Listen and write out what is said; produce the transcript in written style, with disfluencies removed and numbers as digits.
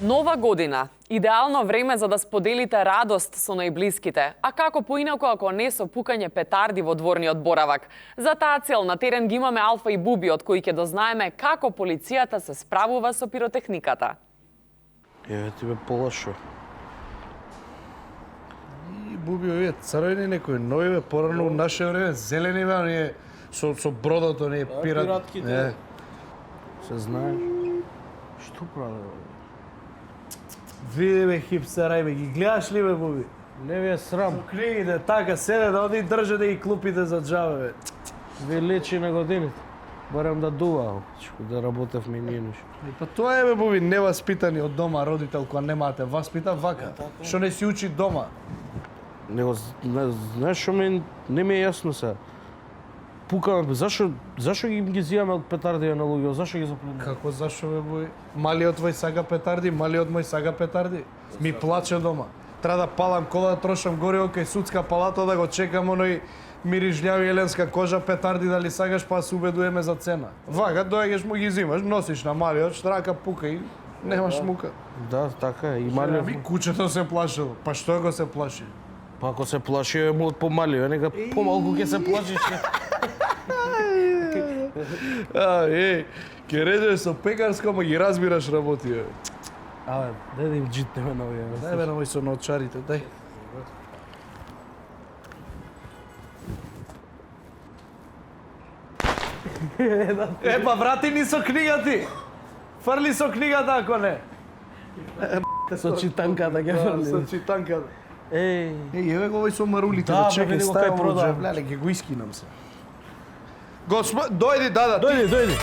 Нова година. Идеално време за да споделите радост со најблиските. А како поинаку ако не со пукање петарди во дворниот боравак? За таа цел на терен ги имаме Алфа и Буби, од кои ќе дознаеме како полицијата се справува со пиротехниката. Еве ти бе полошо. И Буби, овие црвени некои нови бе, порано у наше време зелени бе, оние со бродото, оние пиратките. Се знаеш? Што правело? Види бе хипстера, бе, ги гледаш ли бе, Буби? Не ви е срам. Со книгите, така, седе да оди држа да ги клупите за джабе, бе. Ви лечи на годините. Барем да дува, да работев ми ние нешто. Па тоа е бе, Буби, неваспитани од дома родител кога немате васпита вака. Што не си учи дома. Него, знаеш што не ми е јасно сега. Пукаме, зашо ги зијаме од петардија на луѓе, зашо ги запленаме? Како, зашо бе, Буби? Малиот твој сага петарди, малиот мој сага петарди. Ми плаче дома. Треба да палам кола, да трошам гориво кај судска палата, да го чекам оној мирижљави еленска кожа петарди дали сагаш, па се убедуваме за цена. Вака, доаѓаш му ги зимаш, носиш на малиот, штрака пука и немаш мука. Да, така е. И малиот... Ми кучето се плашило. Па што го се плаши? Па ако се плаши, е му од помалио, нека помалку ќе се плашиш. Ке редеш со пекарско, ама ги разбираш работи, бе. Абе, дај да им джитнеме на овие. Дај бе на мој со научарите, дај. Па врати ни со книгати. Фрли со книгата ако не. Со читанката ќе фрли. Со читанката. Еј, Еве го овој со марулите, Да, да бе, чекај, види го кај ставам во продава. джеб, леле, ќе го искинам се. Дојди, да, ти. дојди.